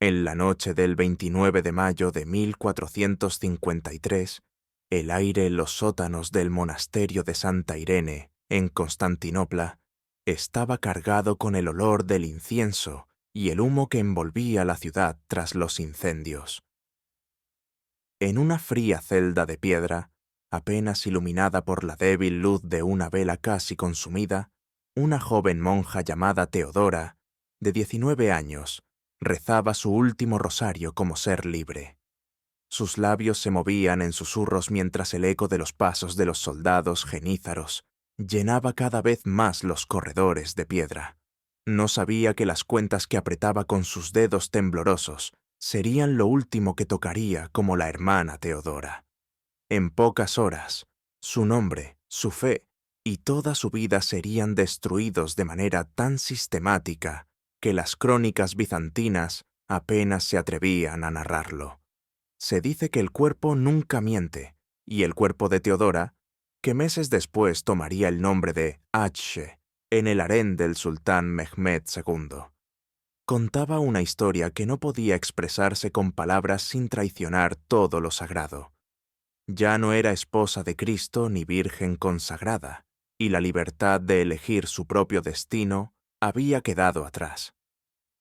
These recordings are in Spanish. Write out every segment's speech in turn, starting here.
En la noche del 29 de mayo de 1453, el aire en los sótanos del monasterio de Santa Irene, en Constantinopla, estaba cargado con el olor del incienso y el humo que envolvía la ciudad tras los incendios. En una fría celda de piedra, apenas iluminada por la débil luz de una vela casi consumida, una joven monja llamada Teodora, de 19 años, rezaba su último rosario como ser libre. Sus labios se movían en susurros mientras el eco de los pasos de los soldados genízaros llenaba cada vez más los corredores de piedra. No sabía que las cuentas que apretaba con sus dedos temblorosos serían lo último que tocaría como la hermana Teodora. En pocas horas, su nombre, su fe y toda su vida serían destruidos de manera tan sistemática que las crónicas bizantinas apenas se atrevían a narrarlo. Se dice que el cuerpo nunca miente, y el cuerpo de Teodora, que meses después tomaría el nombre de Ache, en el harén del sultán Mehmed II, contaba una historia que no podía expresarse con palabras sin traicionar todo lo sagrado. Ya no era esposa de Cristo ni virgen consagrada, y la libertad de elegir su propio destino había quedado atrás.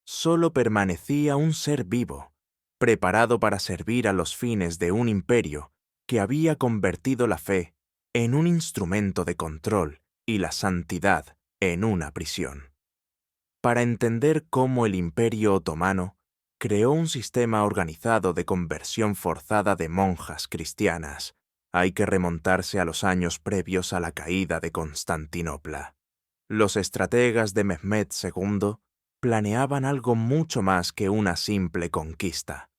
Solo permanecía un ser vivo, preparado para servir a los fines de un imperio que había convertido la fe en un instrumento de control y la santidad en una prisión. Para entender cómo el Imperio Otomano creó un sistema organizado de conversión forzada de monjas cristianas, hay que remontarse a los años previos a la caída de Constantinopla. Los estrategas de Mehmed II planeaban algo mucho más que una simple conquista.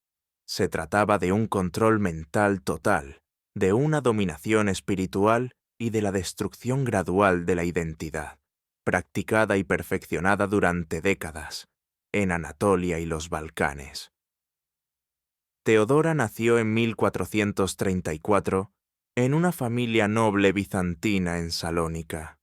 Se trataba de un control mental total, de una dominación espiritual y de la destrucción gradual de la identidad, practicada y perfeccionada durante décadas, en Anatolia y los Balcanes. Teodora nació en 1434 en una familia noble bizantina en Salónica.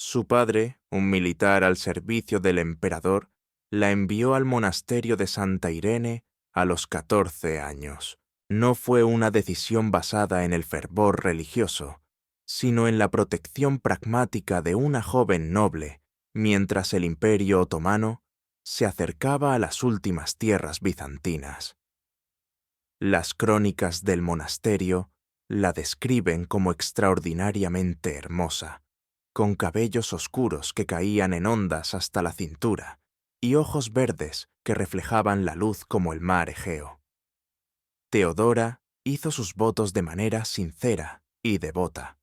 Su padre, un militar al servicio del emperador, la envió al monasterio de Santa Irene a los 14 años. No fue una decisión basada en el fervor religioso, sino en la protección pragmática de una joven noble, mientras el Imperio Otomano se acercaba a las últimas tierras bizantinas. Las crónicas del monasterio la describen como extraordinariamente hermosa, con cabellos oscuros que caían en ondas hasta la cintura y ojos verdes que reflejaban la luz como el mar Egeo. Teodora hizo sus votos de manera sincera y devota.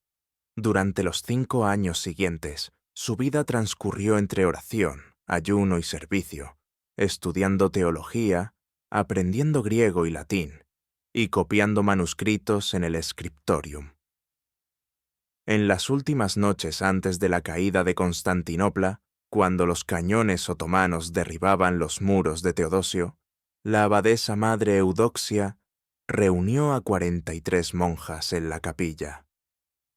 Durante los 5 años siguientes, su vida transcurrió entre oración, ayuno y servicio, estudiando teología, aprendiendo griego y latín, y copiando manuscritos en el Scriptorium. En las últimas noches antes de la caída de Constantinopla, cuando los cañones otomanos derribaban los muros de Teodosio, la abadesa madre Eudoxia reunió a 43 monjas en la capilla.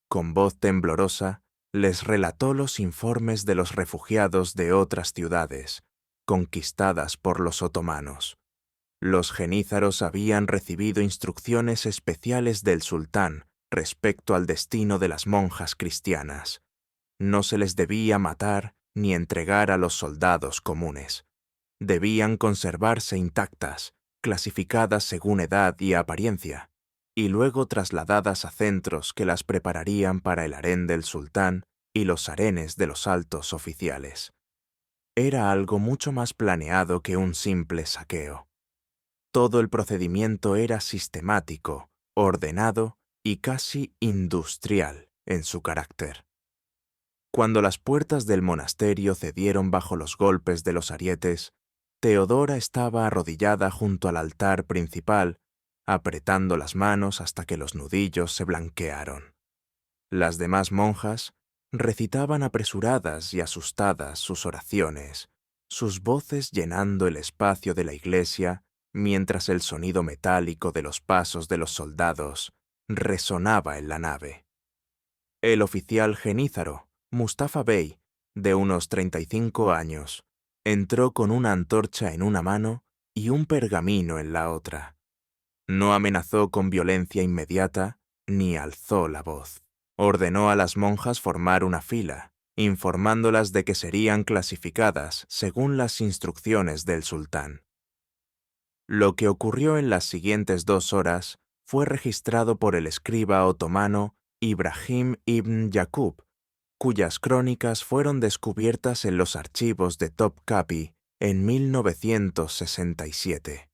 Con voz temblorosa, les relató los informes de los refugiados de otras ciudades, conquistadas por los otomanos. Los genízaros habían recibido instrucciones especiales del sultán respecto al destino de las monjas cristianas. No se les debía matar ni entregar a los soldados comunes. Debían conservarse intactas, clasificadas según edad y apariencia, y luego trasladadas a centros que las prepararían para el harén del sultán y los harenes de los altos oficiales. Era algo mucho más planeado que un simple saqueo. Todo el procedimiento era sistemático, ordenado y casi industrial en su carácter. Cuando las puertas del monasterio cedieron bajo los golpes de los arietes, Teodora estaba arrodillada junto al altar principal, apretando las manos hasta que los nudillos se blanquearon. Las demás monjas recitaban apresuradas y asustadas sus oraciones, sus voces llenando el espacio de la iglesia mientras el sonido metálico de los pasos de los soldados resonaba en la nave. El oficial genízaro, Mustafa Bey, de unos 35 años, entró con una antorcha en una mano y un pergamino en la otra. No amenazó con violencia inmediata ni alzó la voz. Ordenó a las monjas formar una fila, informándolas de que serían clasificadas según las instrucciones del sultán. Lo que ocurrió en las siguientes 2 horas fue registrado por el escriba otomano Ibrahim ibn Yaqub, cuyas crónicas fueron descubiertas en los archivos de Topkapi en 1967.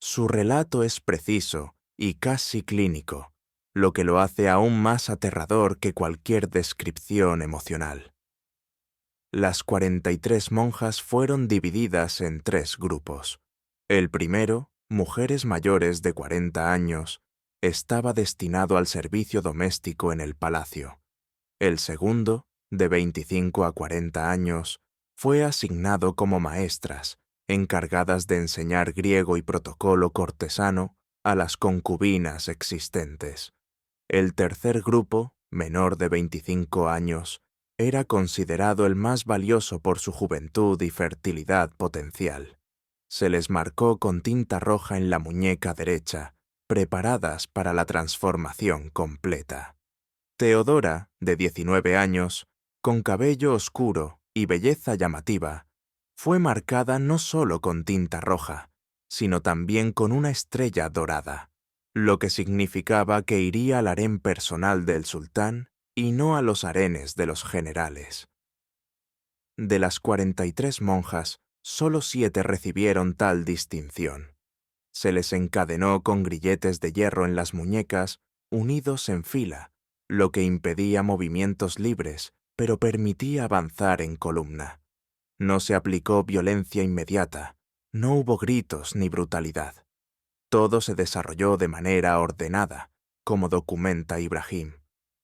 Su relato es preciso y casi clínico, lo que lo hace aún más aterrador que cualquier descripción emocional. Las 43 monjas fueron divididas en 3 grupos. El primero, mujeres mayores de 40 años, estaba destinado al servicio doméstico en el palacio. El segundo, de 25 a 40 años, fue asignado como maestras, encargadas de enseñar griego y protocolo cortesano a las concubinas existentes. El tercer grupo, menor de 25 años, era considerado el más valioso por su juventud y fertilidad potencial. Se les marcó con tinta roja en la muñeca derecha, preparadas para la transformación completa. Teodora, de 19 años, con cabello oscuro y belleza llamativa, fue marcada no solo con tinta roja, sino también con una estrella dorada, lo que significaba que iría al harén personal del sultán y no a los harenes de los generales. De las 43 monjas, solo 7 recibieron tal distinción. Se les encadenó con grilletes de hierro en las muñecas, unidos en fila, lo que impedía movimientos libres, pero permitía avanzar en columna. No se aplicó violencia inmediata, no hubo gritos ni brutalidad. Todo se desarrolló de manera ordenada, como documenta Ibrahim.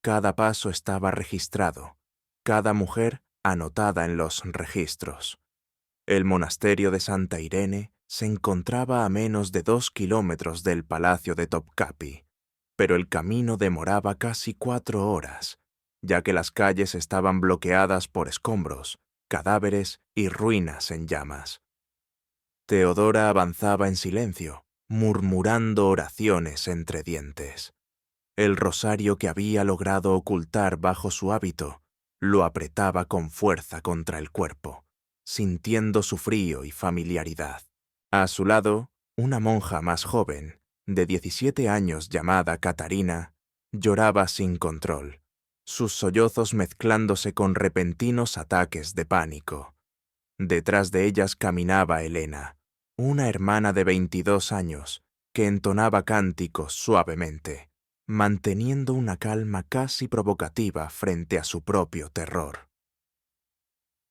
Cada paso estaba registrado, cada mujer anotada en los registros. El monasterio de Santa Irene se encontraba a menos de 2 kilómetros del palacio de Topkapi, pero el camino demoraba casi 4 horas, ya que las calles estaban bloqueadas por escombros, cadáveres y ruinas en llamas. Teodora avanzaba en silencio, murmurando oraciones entre dientes. El rosario que había logrado ocultar bajo su hábito lo apretaba con fuerza contra el cuerpo, sintiendo su frío y familiaridad. A su lado, una monja más joven, de 17 años llamada Catarina, lloraba sin control, sus sollozos mezclándose con repentinos ataques de pánico. Detrás de ellas caminaba Elena, una hermana de 22 años, que entonaba cánticos suavemente, manteniendo una calma casi provocativa frente a su propio terror.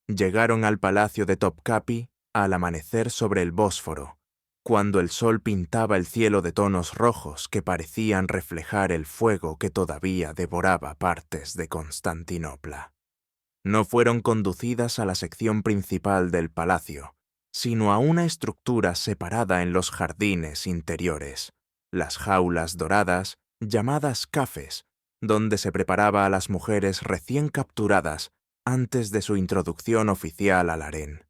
Llegaron al palacio de Topkapi al amanecer sobre el Bósforo, cuando el sol pintaba el cielo de tonos rojos que parecían reflejar el fuego que todavía devoraba partes de Constantinopla. No fueron conducidas a la sección principal del palacio, sino a una estructura separada en los jardines interiores, las jaulas doradas, llamadas cafés, donde se preparaba a las mujeres recién capturadas antes de su introducción oficial al harén.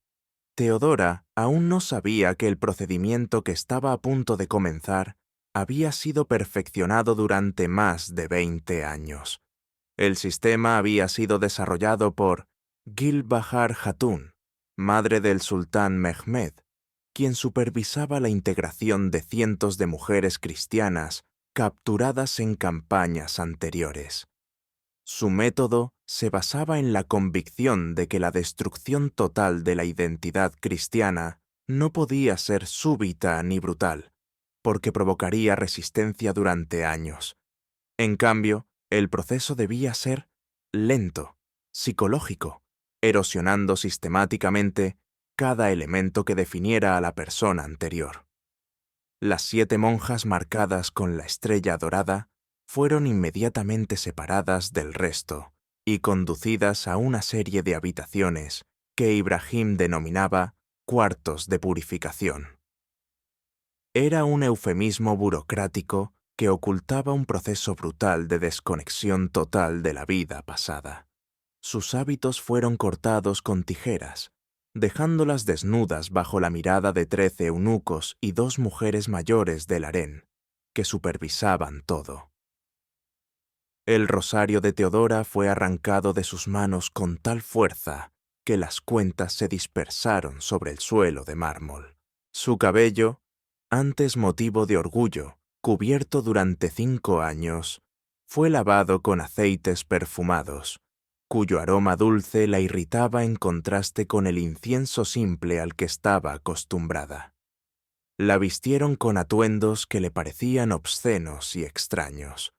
Teodora aún no sabía que el procedimiento que estaba a punto de comenzar había sido perfeccionado durante más de 20 años. El sistema había sido desarrollado por Gulbahar Hatun, madre del sultán Mehmed, quien supervisaba la integración de cientos de mujeres cristianas capturadas en campañas anteriores. Su método se basaba en la convicción de que la destrucción total de la identidad cristiana no podía ser súbita ni brutal, porque provocaría resistencia durante años. En cambio, el proceso debía ser lento, psicológico, erosionando sistemáticamente cada elemento que definiera a la persona anterior. Las 7 monjas marcadas con la estrella dorada fueron inmediatamente separadas del resto y conducidas a una serie de habitaciones que Ibrahim denominaba cuartos de purificación. Era un eufemismo burocrático que ocultaba un proceso brutal de desconexión total de la vida pasada. Sus hábitos fueron cortados con tijeras, dejándolas desnudas bajo la mirada de 13 eunucos y 2 mujeres mayores del harén, que supervisaban todo. El rosario de Teodora fue arrancado de sus manos con tal fuerza que las cuentas se dispersaron sobre el suelo de mármol. Su cabello, antes motivo de orgullo, cubierto durante 5 años, fue lavado con aceites perfumados, cuyo aroma dulce la irritaba en contraste con el incienso simple al que estaba acostumbrada. La vistieron con atuendos que le parecían obscenos y extraños,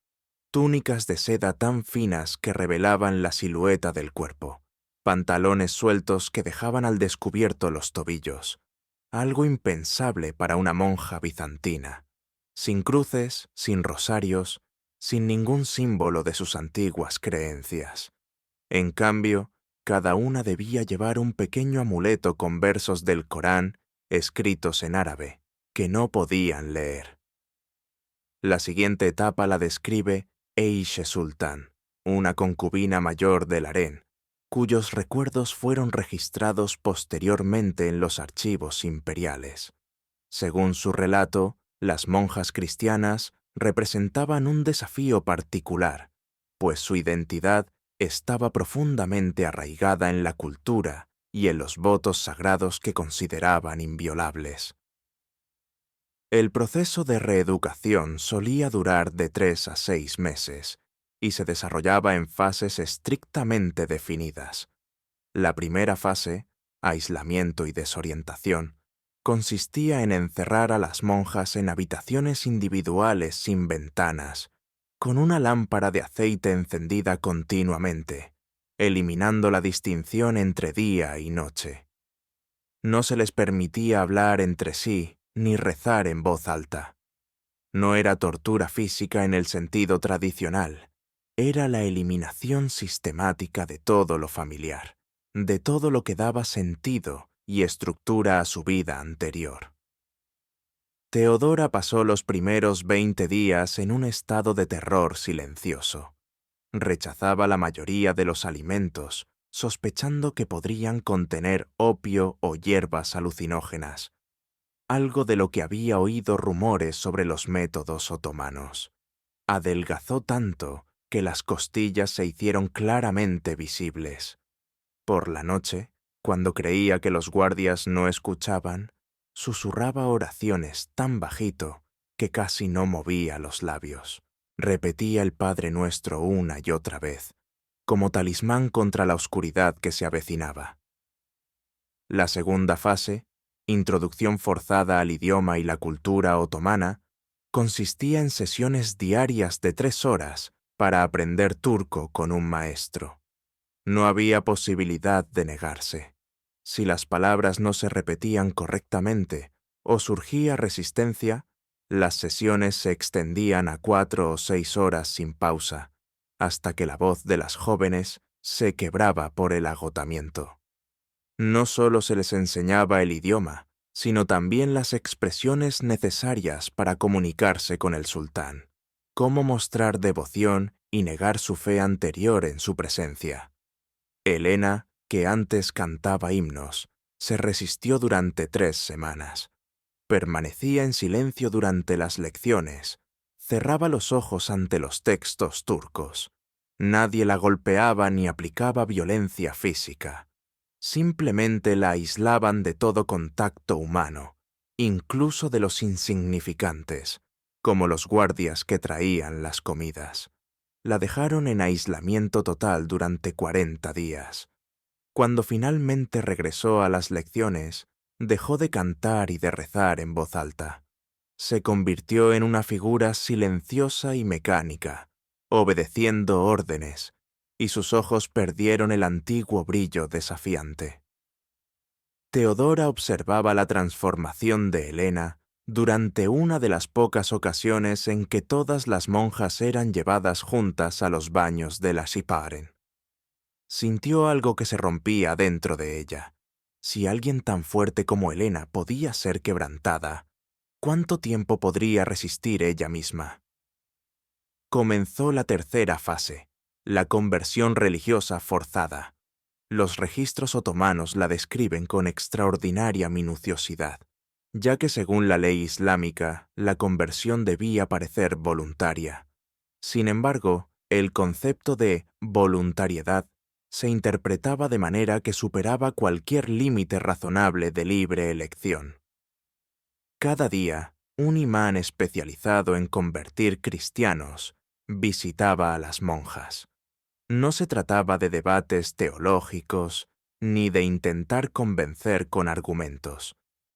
túnicas de seda tan finas que revelaban la silueta del cuerpo, pantalones sueltos que dejaban al descubierto los tobillos, algo impensable para una monja bizantina, sin cruces, sin rosarios, sin ningún símbolo de sus antiguas creencias. En cambio, cada una debía llevar un pequeño amuleto con versos del Corán escritos en árabe, que no podían leer. La siguiente etapa la describe Eixe Sultán, una concubina mayor del harén, cuyos recuerdos fueron registrados posteriormente en los archivos imperiales. Según su relato, las monjas cristianas representaban un desafío particular, pues su identidad estaba profundamente arraigada en la cultura y en los votos sagrados que consideraban inviolables. El proceso de reeducación solía durar de 3 a 6 meses y se desarrollaba en fases estrictamente definidas. La primera fase, aislamiento y desorientación, consistía en encerrar a las monjas en habitaciones individuales sin ventanas, con una lámpara de aceite encendida continuamente, eliminando la distinción entre día y noche. No se les permitía hablar entre sí ni rezar en voz alta. No era tortura física en el sentido tradicional, era la eliminación sistemática de todo lo familiar, de todo lo que daba sentido y estructura a su vida anterior. Teodora pasó los primeros 20 días en un estado de terror silencioso. Rechazaba la mayoría de los alimentos, sospechando que podrían contener opio o hierbas alucinógenas, algo de lo que había oído rumores sobre los métodos otomanos. Adelgazó tanto que las costillas se hicieron claramente visibles. Por la noche, cuando creía que los guardias no escuchaban, susurraba oraciones tan bajito que casi no movía los labios. Repetía el Padre Nuestro una y otra vez, como talismán contra la oscuridad que se avecinaba. La segunda fase, introducción forzada al idioma y la cultura otomana, consistía en sesiones diarias de 3 horas para aprender turco con un maestro. No había posibilidad de negarse. Si las palabras no se repetían correctamente o surgía resistencia, las sesiones se extendían a 4 o 6 horas sin pausa, hasta que la voz de las jóvenes se quebraba por el agotamiento. No solo se les enseñaba el idioma, sino también las expresiones necesarias para comunicarse con el sultán, cómo mostrar devoción y negar su fe anterior en su presencia. Helena, que antes cantaba himnos, se resistió durante 3 semanas. Permanecía en silencio durante las lecciones, cerraba los ojos ante los textos turcos. Nadie la golpeaba ni aplicaba violencia física. Simplemente la aislaban de todo contacto humano, incluso de los insignificantes, como los guardias que traían las comidas. La dejaron en aislamiento total durante 40 días. Cuando finalmente regresó a las lecciones, dejó de cantar y de rezar en voz alta. Se convirtió en una figura silenciosa y mecánica, obedeciendo órdenes, y sus ojos perdieron el antiguo brillo desafiante. Teodora observaba la transformación de Helena durante una de las pocas ocasiones en que todas las monjas eran llevadas juntas a los baños de la Shiparen. Sintió algo que se rompía dentro de ella. Si alguien tan fuerte como Helena podía ser quebrantada, ¿cuánto tiempo podría resistir ella misma? Comenzó la tercera fase, la conversión religiosa forzada. Los registros otomanos la describen con extraordinaria minuciosidad, ya que según la ley islámica, la conversión debía parecer voluntaria. Sin embargo, el concepto de voluntariedad se interpretaba de manera que superaba cualquier límite razonable de libre elección. Cada día, un imán especializado en convertir cristianos visitaba a las monjas. No se trataba de debates teológicos ni de intentar convencer con argumentos.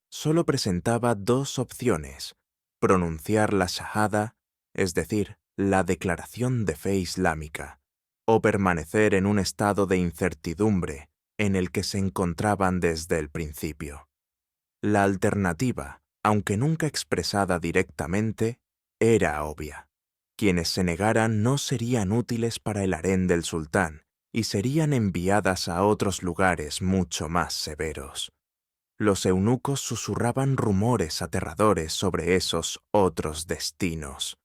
Solo presentaba dos opciones: pronunciar la shahada, es decir, la declaración de fe islámica, o permanecer en un estado de incertidumbre en el que se encontraban desde el principio. La alternativa, aunque nunca expresada directamente, era obvia. Quienes se negaran no serían útiles para el harén del sultán y serían enviadas a otros lugares mucho más severos. Los eunucos susurraban rumores aterradores sobre esos otros destinos.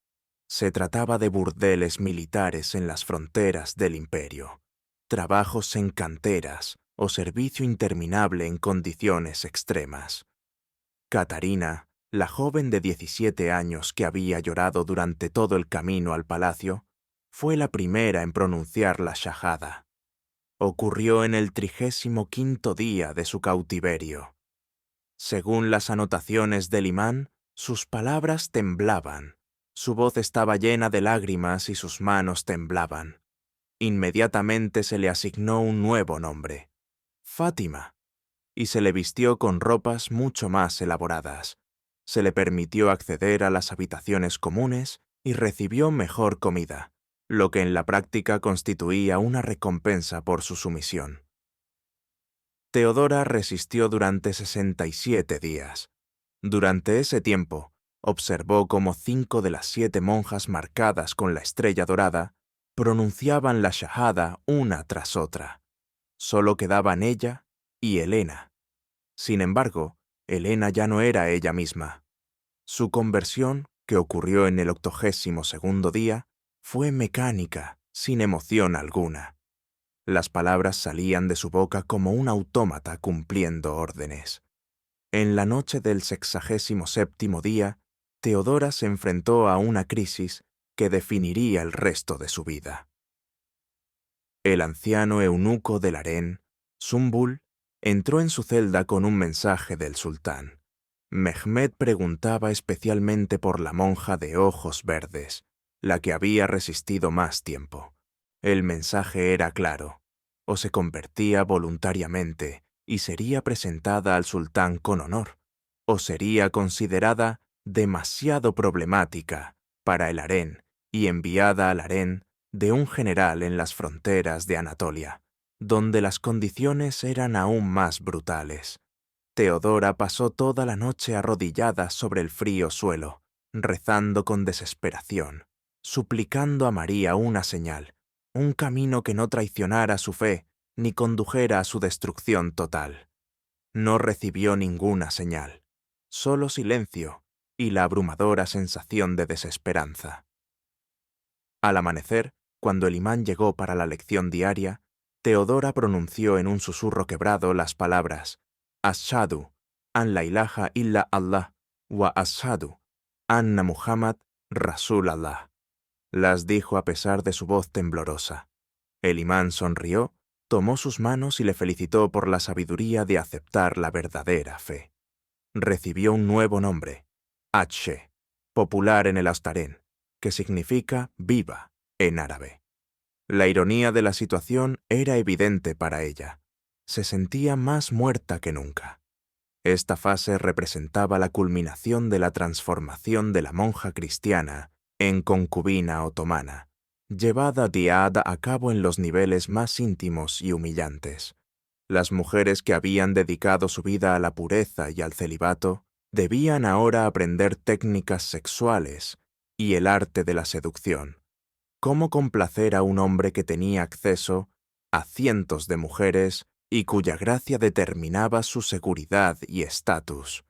Se trataba de burdeles militares en las fronteras del imperio, trabajos en canteras o servicio interminable en condiciones extremas. Catarina, la joven de 17 años que había llorado durante todo el camino al palacio, fue la primera en pronunciar la shahada. Ocurrió en el 35º día de su cautiverio. Según las anotaciones del imán, sus palabras temblaban, su voz estaba llena de lágrimas y sus manos temblaban. Inmediatamente se le asignó un nuevo nombre: Fátima, y se le vistió con ropas mucho más elaboradas. Se le permitió acceder a las habitaciones comunes y recibió mejor comida, lo que en la práctica constituía una recompensa por su sumisión. Teodora resistió durante 67 días. Durante ese tiempo, observó cómo 5 de las 7 monjas marcadas con la estrella dorada pronunciaban la shahada una tras otra. Solo quedaban ella y Helena. Sin embargo, Helena ya no era ella misma. Su conversión, que ocurrió en el 82º día, fue mecánica, sin emoción alguna. Las palabras salían de su boca como un autómata cumpliendo órdenes. En la noche del 67º día, Teodora se enfrentó a una crisis que definiría el resto de su vida. El anciano eunuco del harén, Sümbül, entró en su celda con un mensaje del sultán. Mehmed preguntaba especialmente por la monja de ojos verdes, la que había resistido más tiempo. El mensaje era claro: o se convertía voluntariamente y sería presentada al sultán con honor, o sería considerada demasiado problemática para el harén y enviada al harén de un general en las fronteras de Anatolia, donde las condiciones eran aún más brutales. Teodora pasó toda la noche arrodillada sobre el frío suelo, rezando con desesperación, suplicando a María una señal, un camino que no traicionara su fe ni condujera a su destrucción total. No recibió ninguna señal, solo silencio y la abrumadora sensación de desesperanza. Al amanecer, cuando el imán llegó para la lección diaria, Teodora pronunció en un susurro quebrado las palabras: Ashhadu an la ilaha illa Allah wa ashhadu anna Muhammad Rasul Allah. Las dijo a pesar de su voz temblorosa. El imán sonrió, tomó sus manos y le felicitó por la sabiduría de aceptar la verdadera fe. Recibió un nuevo nombre, Atshe, popular en el Astarén, que significa viva en árabe. La ironía de la situación era evidente para ella. Se sentía más muerta que nunca. Esta fase representaba la culminación de la transformación de la monja cristiana en concubina otomana, llevada a cabo en los niveles más íntimos y humillantes. Las mujeres que habían dedicado su vida a la pureza y al celibato debían ahora aprender técnicas sexuales y el arte de la seducción. Cómo complacer a un hombre que tenía acceso a cientos de mujeres y cuya gracia determinaba su seguridad y estatus.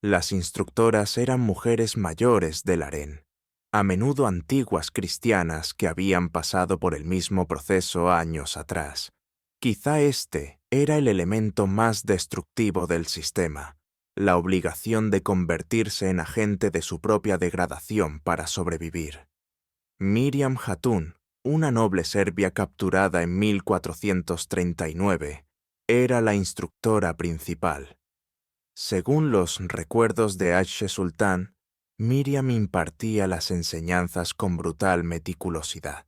Las instructoras eran mujeres mayores del harén, a menudo antiguas cristianas que habían pasado por el mismo proceso años atrás. Quizá este era el elemento más destructivo del sistema, la obligación de convertirse en agente de su propia degradación para sobrevivir. Miriam Hatun, una noble serbia capturada en 1439, era la instructora principal. Según los recuerdos de Ayşe Sultán, Miriam impartía las enseñanzas con brutal meticulosidad,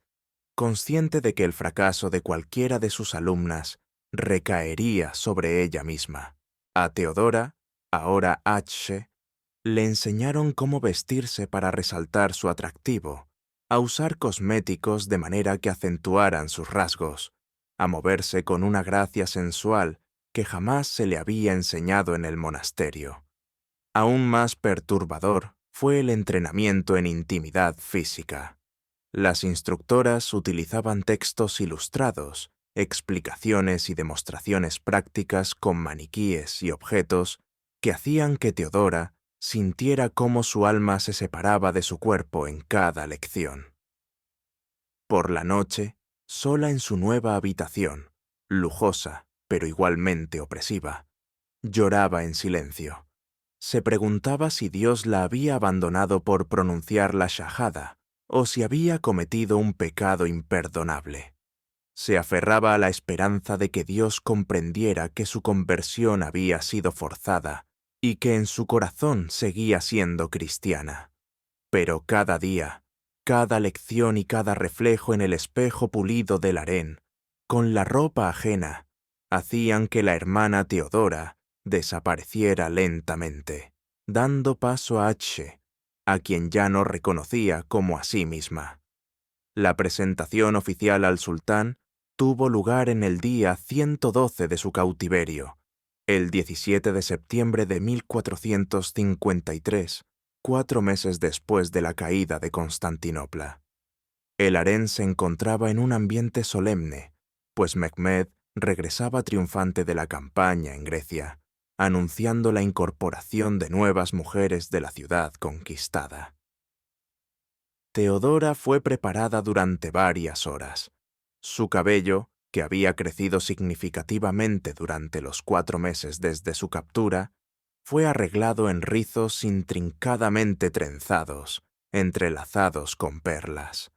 consciente de que el fracaso de cualquiera de sus alumnas recaería sobre ella misma. A Teodora, ahora Ayşe, le enseñaron cómo vestirse para resaltar su atractivo, a usar cosméticos de manera que acentuaran sus rasgos, a moverse con una gracia sensual que jamás se le había enseñado en el monasterio. Aún más perturbador fue el entrenamiento en intimidad física. Las instructoras utilizaban textos ilustrados, explicaciones y demostraciones prácticas con maniquíes y objetos que hacían que Teodora sintiera cómo su alma se separaba de su cuerpo en cada lección. Por la noche, sola en su nueva habitación, lujosa pero igualmente opresiva, lloraba en silencio. Se preguntaba si Dios la había abandonado por pronunciar la shahada o si había cometido un pecado imperdonable. Se aferraba a la esperanza de que Dios comprendiera que su conversión había sido forzada y que en su corazón seguía siendo cristiana. Pero cada día, cada lección y cada reflejo en el espejo pulido del harén, con la ropa ajena, hacían que la hermana Teodora desapareciera lentamente, dando paso a Ayşe, a quien ya no reconocía como a sí misma. La presentación oficial al sultán tuvo lugar en el día 112 de su cautiverio, el 17 de septiembre de 1453, 4 meses después de la caída de Constantinopla. El harén se encontraba en un ambiente solemne, pues Mehmed regresaba triunfante de la campaña en Grecia, anunciando la incorporación de nuevas mujeres de la ciudad conquistada. Teodora fue preparada durante varias horas. Su cabello, que había crecido significativamente durante los 4 meses desde su captura, fue arreglado en rizos intrincadamente trenzados, entrelazados con perlas.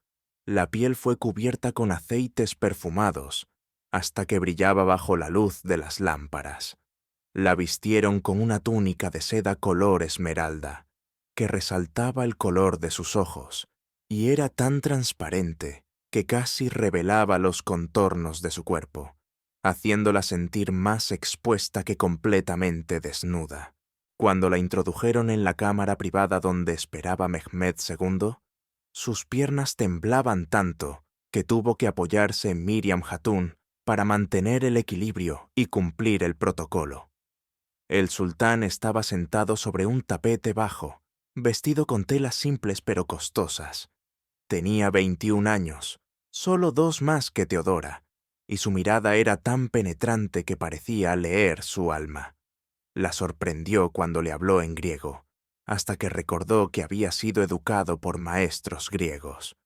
La piel fue cubierta con aceites perfumados, hasta que brillaba bajo la luz de las lámparas. La vistieron con una túnica de seda color esmeralda, que resaltaba el color de sus ojos, y era tan transparente que casi revelaba los contornos de su cuerpo, haciéndola sentir más expuesta que completamente desnuda. Cuando la introdujeron en la cámara privada donde esperaba Mehmed II, sus piernas temblaban tanto que tuvo que apoyarse en Miriam Hatun para mantener el equilibrio y cumplir el protocolo. El sultán estaba sentado sobre un tapete bajo, vestido con telas simples pero costosas. Tenía 21 años, solo 2 más que Teodora, y su mirada era tan penetrante que parecía leer su alma. La sorprendió cuando le habló en griego, hasta que recordó que había sido educado por maestros griegos.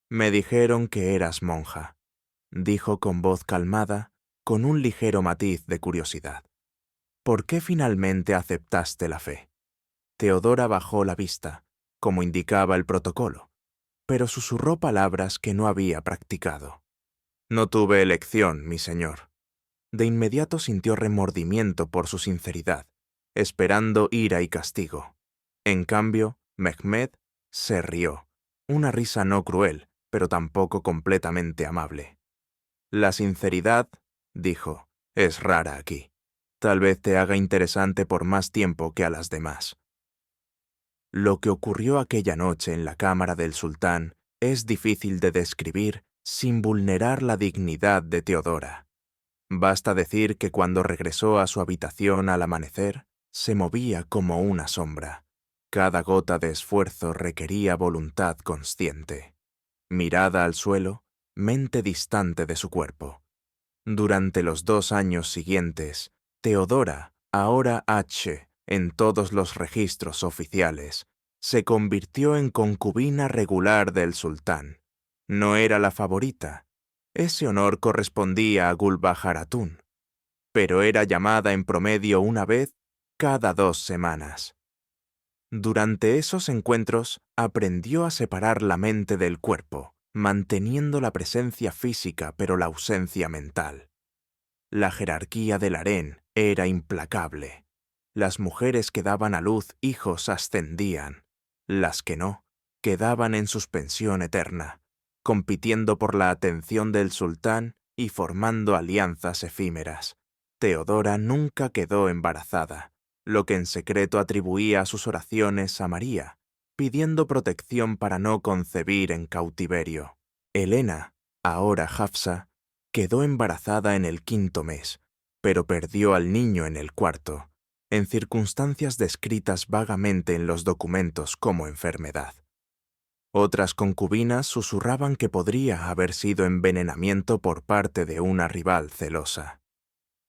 «Me dijeron que eras monja», dijo con voz calmada, con un ligero matiz de curiosidad. «¿Por qué finalmente aceptaste la fe?» Teodora bajó la vista, como indicaba el protocolo, pero susurró palabras que no había practicado. «No tuve elección, mi señor». De inmediato sintió remordimiento por su sinceridad, esperando ira y castigo. En cambio, Mehmed se rió, una risa no cruel, pero tampoco completamente amable. «La sinceridad», dijo, «es rara aquí. Tal vez te haga interesante por más tiempo que a las demás». Lo que ocurrió aquella noche en la cámara del sultán es difícil de describir sin vulnerar la dignidad de Teodora. Basta decir que cuando regresó a su habitación al amanecer, se movía como una sombra. Cada gota de esfuerzo requería voluntad consciente. Mirada al suelo, mente distante de su cuerpo. Durante los 2 años siguientes, Teodora, ahora Ayşe, en todos los registros oficiales, se convirtió en concubina regular del sultán. No era la favorita, Ese honor correspondía a Gulbaharatun, pero era llamada en promedio una vez cada 2 semanas. Durante esos encuentros aprendió a separar la mente del cuerpo, manteniendo la presencia física pero la ausencia mental. La jerarquía del harén era implacable. Las mujeres que daban a luz hijos ascendían, las que no, quedaban en suspensión eterna, compitiendo por la atención del sultán y formando alianzas efímeras. Teodora nunca quedó embarazada, lo que en secreto atribuía sus oraciones a María, pidiendo protección para no concebir en cautiverio. Helena, ahora Hafsa, quedó embarazada en el 5.º mes, pero perdió al niño en el 4.º, en circunstancias descritas vagamente en los documentos como enfermedad. Otras concubinas susurraban que podría haber sido envenenamiento por parte de una rival celosa.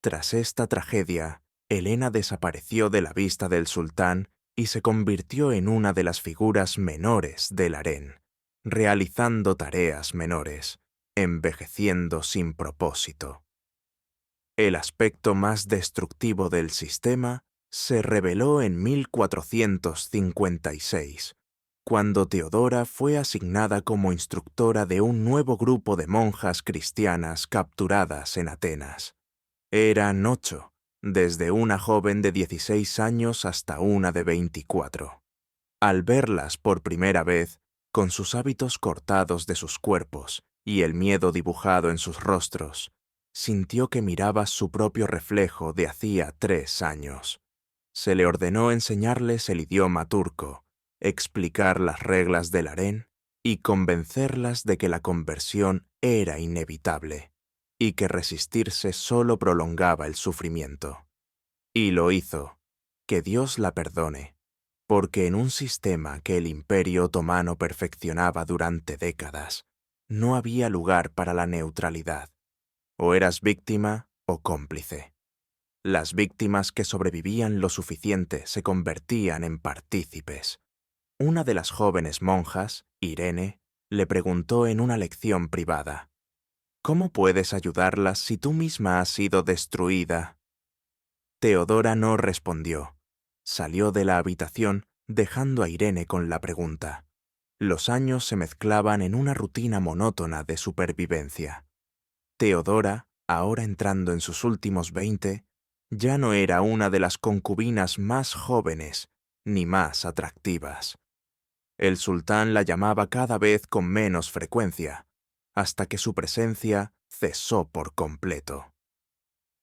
Tras esta tragedia, Helena desapareció de la vista del sultán y se convirtió en una de las figuras menores del harén, realizando tareas menores, envejeciendo sin propósito. El aspecto más destructivo del sistema se reveló en 1456, cuando Teodora fue asignada como instructora de un nuevo grupo de monjas cristianas capturadas en Atenas. Eran 8, desde una joven de 16 años hasta una de 24. Al verlas por primera vez, con sus hábitos cortados de sus cuerpos y el miedo dibujado en sus rostros, sintió que miraba su propio reflejo de hacía 3 años. Se le ordenó enseñarles el idioma turco, explicar las reglas del harén y convencerlas de que la conversión era inevitable y que resistirse solo prolongaba el sufrimiento. Y lo hizo, que Dios la perdone, porque en un sistema que el Imperio Otomano perfeccionaba durante décadas, no había lugar para la neutralidad. O eras víctima o cómplice. Las víctimas que sobrevivían lo suficiente se convertían en partícipes. Una de las jóvenes monjas, Irene, le preguntó en una lección privada: ¿cómo puedes ayudarlas si tú misma has sido destruida? Teodora no respondió. Salió de la habitación dejando a Irene con la pregunta. Los años se mezclaban en una rutina monótona de supervivencia. Teodora, ahora entrando en sus últimos 20, ya no era una de las concubinas más jóvenes ni más atractivas. El sultán la llamaba cada vez con menos frecuencia, hasta que su presencia cesó por completo.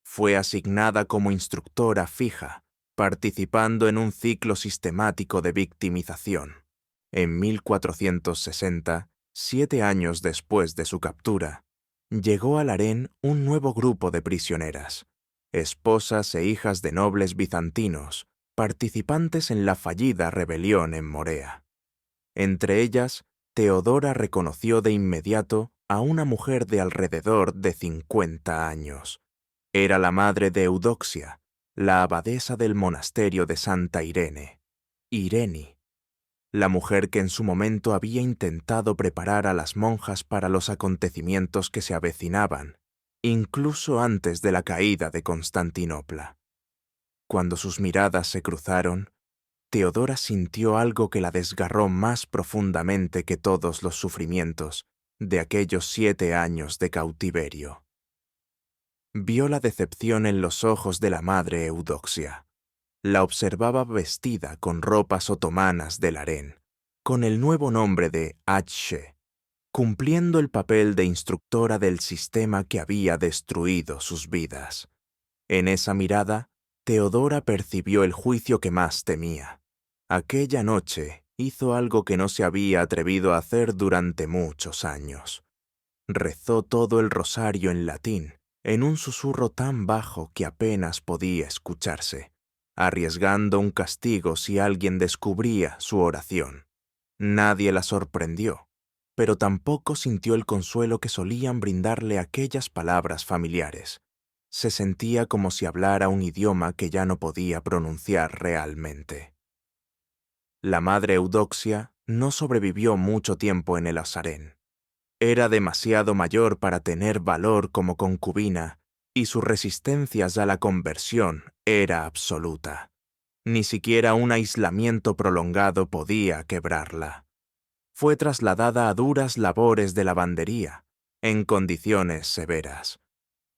Fue asignada como instructora fija, participando en un ciclo sistemático de victimización. En 1460, 7 años después de su captura, llegó al harén un nuevo grupo de prisioneras, esposas e hijas de nobles bizantinos, participantes en la fallida rebelión en Morea. Entre ellas, Teodora reconoció de inmediato a una mujer de alrededor de 50 años. Era la madre de Eudoxia, la abadesa del monasterio de Santa Irene, Irene, la mujer que en su momento había intentado preparar a las monjas para los acontecimientos que se avecinaban, incluso antes de la caída de Constantinopla. Cuando sus miradas se cruzaron, Teodora sintió algo que la desgarró más profundamente que todos los sufrimientos de aquellos 7 años de cautiverio. Vio la decepción en los ojos de la madre Eudoxia. La observaba vestida con ropas otomanas del harén, con el nuevo nombre de Adshe, cumpliendo el papel de instructora del sistema que había destruido sus vidas. En esa mirada, Teodora percibió el juicio que más temía. Aquella noche hizo algo que no se había atrevido a hacer durante muchos años. Rezó todo el rosario en latín, en un susurro tan bajo que apenas podía escucharse, arriesgando un castigo si alguien descubría su oración. Nadie la sorprendió, pero tampoco sintió el consuelo que solían brindarle aquellas palabras familiares. Se sentía como si hablara un idioma que ya no podía pronunciar realmente. La madre Eudoxia no sobrevivió mucho tiempo en el harén. Era demasiado mayor para tener valor como concubina, y su resistencia a la conversión era absoluta. Ni siquiera un aislamiento prolongado podía quebrarla. Fue trasladada a duras labores de lavandería, en condiciones severas.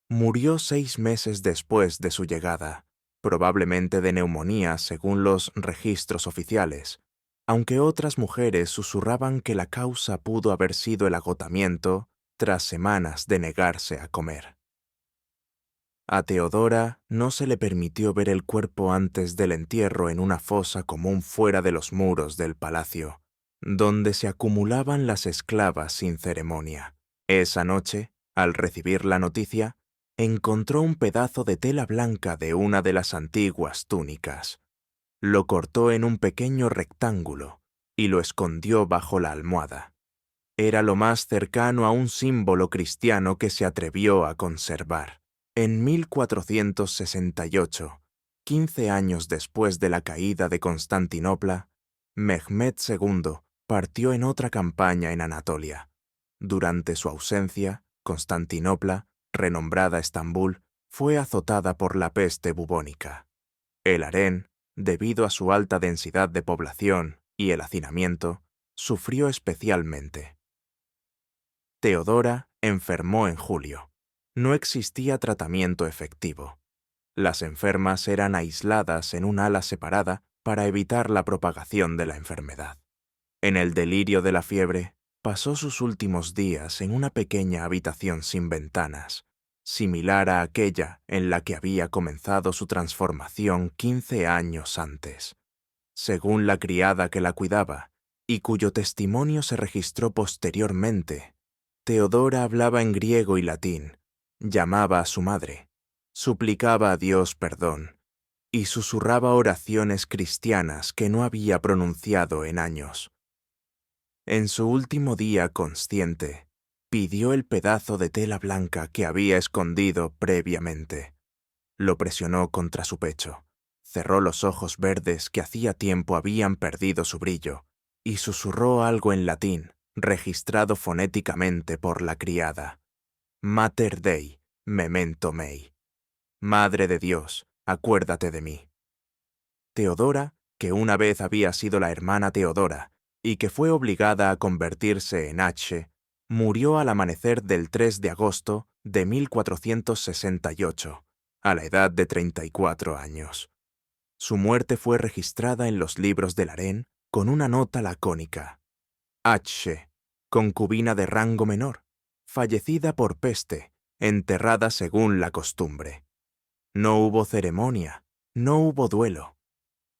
Murió 6 meses después de su llegada, probablemente de neumonía según los registros oficiales, aunque otras mujeres susurraban que la causa pudo haber sido el agotamiento tras semanas de negarse a comer. A Teodora no se le permitió ver el cuerpo antes del entierro en una fosa común fuera de los muros del palacio, donde se acumulaban las esclavas sin ceremonia. Esa noche, al recibir la noticia, encontró un pedazo de tela blanca de una de las antiguas túnicas. Lo cortó en un pequeño rectángulo y lo escondió bajo la almohada. Era lo más cercano a un símbolo cristiano que se atrevió a conservar. En 1468, 15 años después de la caída de Constantinopla, Mehmed II partió en otra campaña en Anatolia. Durante su ausencia, Constantinopla, renombrada Estambul, fue azotada por la peste bubónica. El harén, debido a su alta densidad de población y el hacinamiento, sufrió especialmente. Teodora enfermó en julio. No existía tratamiento efectivo. Las enfermas eran aisladas en un ala separada para evitar la propagación de la enfermedad. En el delirio de la fiebre, pasó sus últimos días en una pequeña habitación sin ventanas, similar a aquella en la que había comenzado su transformación 15 años antes. Según la criada que la cuidaba, y cuyo testimonio se registró posteriormente, Teodora hablaba en griego y latín, llamaba a su madre, suplicaba a Dios perdón, y susurraba oraciones cristianas que no había pronunciado en años. En su último día consciente, pidió el pedazo de tela blanca que había escondido previamente. Lo presionó contra su pecho, cerró los ojos verdes que hacía tiempo habían perdido su brillo, y susurró algo en latín, registrado fonéticamente por la criada. Mater Dei, memento mei. Madre de Dios, acuérdate de mí. Teodora, que una vez había sido la hermana Teodora, y que fue obligada a convertirse en H, murió al amanecer del 3 de agosto de 1468, a la edad de 34 años. Su muerte fue registrada en los libros del harén con una nota lacónica. H, concubina de rango menor, fallecida por peste, enterrada según la costumbre. No hubo ceremonia, no hubo duelo.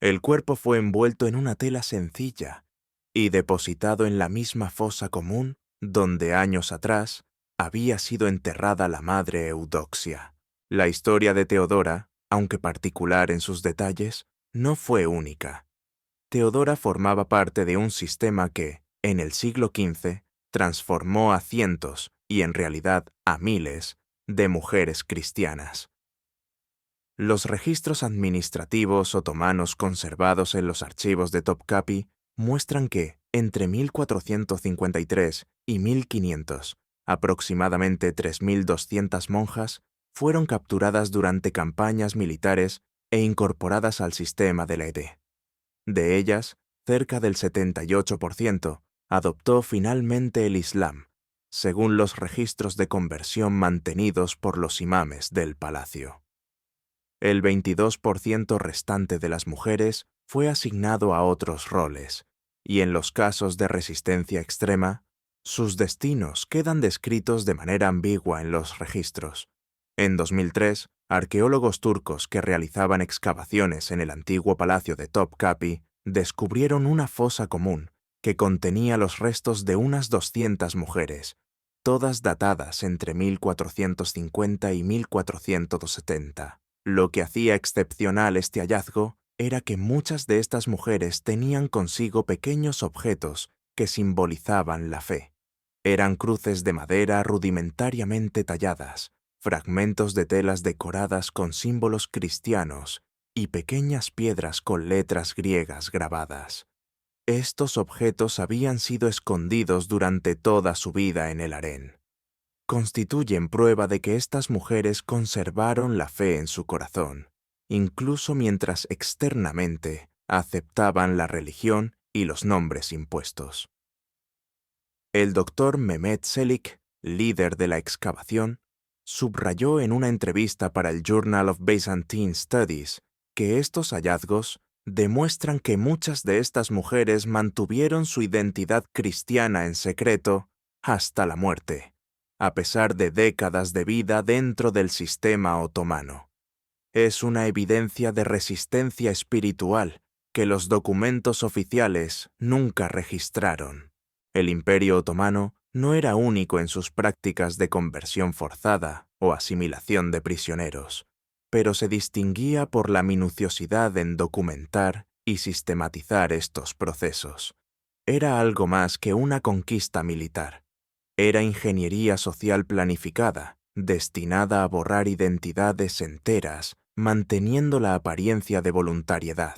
El cuerpo fue envuelto en una tela sencilla y depositado en la misma fosa común donde años atrás había sido enterrada la madre Eudoxia. La historia de Teodora, aunque particular en sus detalles, no fue única. Teodora formaba parte de un sistema que, en el siglo XV, transformó a cientos, y en realidad a miles, de mujeres cristianas. Los registros administrativos otomanos conservados en los archivos de Topkapi muestran que, entre 1453 y 1500, aproximadamente 3.200 monjas fueron capturadas durante campañas militares e incorporadas al sistema de la ED. De ellas, cerca del 78% adoptó finalmente el Islam, según los registros de conversión mantenidos por los imames del palacio. El 22% restante de las mujeres fue asignado a otros roles, y en los casos de resistencia extrema, sus destinos quedan descritos de manera ambigua en los registros. En 2003, arqueólogos turcos que realizaban excavaciones en el antiguo palacio de Topkapi descubrieron una fosa común que contenía los restos de unas 200 mujeres, todas datadas entre 1450 y 1470. Lo que hacía excepcional este hallazgo era que muchas de estas mujeres tenían consigo pequeños objetos que simbolizaban la fe. Eran cruces de madera rudimentariamente talladas, fragmentos de telas decoradas con símbolos cristianos y pequeñas piedras con letras griegas grabadas. Estos objetos habían sido escondidos durante toda su vida en el harén. Constituyen prueba de que estas mujeres conservaron la fe en su corazón, incluso mientras externamente aceptaban la religión y los nombres impuestos. El doctor Mehmet Çelik, líder de la excavación, subrayó en una entrevista para el Journal of Byzantine Studies que estos hallazgos demuestran que muchas de estas mujeres mantuvieron su identidad cristiana en secreto hasta la muerte, a pesar de décadas de vida dentro del sistema otomano. Es una evidencia de resistencia espiritual que los documentos oficiales nunca registraron. El Imperio Otomano no era único en sus prácticas de conversión forzada o asimilación de prisioneros, pero se distinguía por la minuciosidad en documentar y sistematizar estos procesos. Era algo más que una conquista militar. Era ingeniería social planificada, destinada a borrar identidades enteras, manteniendo la apariencia de voluntariedad.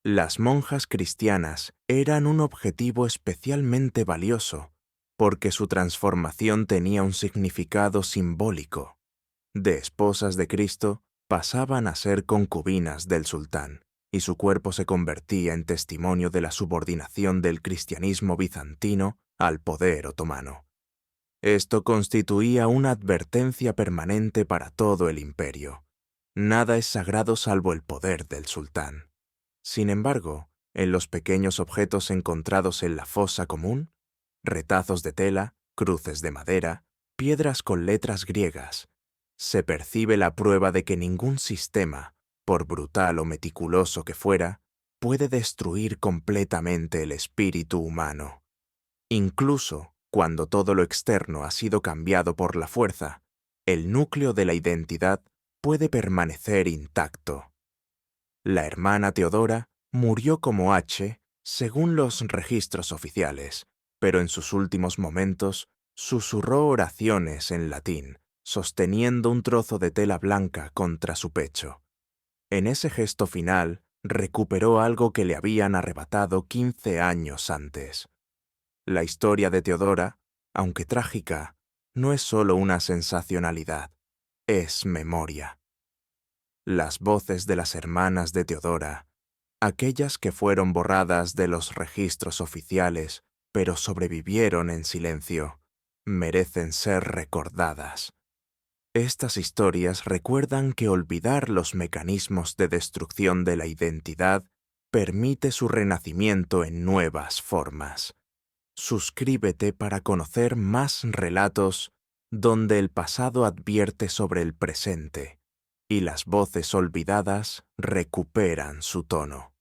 Las monjas cristianas eran un objetivo especialmente valioso, porque su transformación tenía un significado simbólico. De esposas de Cristo pasaban a ser concubinas del sultán, y su cuerpo se convertía en testimonio de la subordinación del cristianismo bizantino al poder otomano. Esto constituía una advertencia permanente para todo el imperio. Nada es sagrado salvo el poder del sultán. Sin embargo, en los pequeños objetos encontrados en la fosa común, retazos de tela, cruces de madera, piedras con letras griegas, se percibe la prueba de que ningún sistema, por brutal o meticuloso que fuera, puede destruir completamente el espíritu humano. Incluso cuando todo lo externo ha sido cambiado por la fuerza, el núcleo de la identidad puede permanecer intacto. La hermana Teodora murió como H, según los registros oficiales, pero en sus últimos momentos susurró oraciones en latín, sosteniendo un trozo de tela blanca contra su pecho. En ese gesto final recuperó algo que le habían arrebatado 15 años antes. La historia de Teodora, aunque trágica, no es solo una sensacionalidad, es memoria. Las voces de las hermanas de Teodora, aquellas que fueron borradas de los registros oficiales, pero sobrevivieron en silencio, merecen ser recordadas. Estas historias recuerdan que olvidar los mecanismos de destrucción de la identidad permite su renacimiento en nuevas formas. Suscríbete para conocer más relatos donde el pasado advierte sobre el presente y las voces olvidadas recuperan su tono.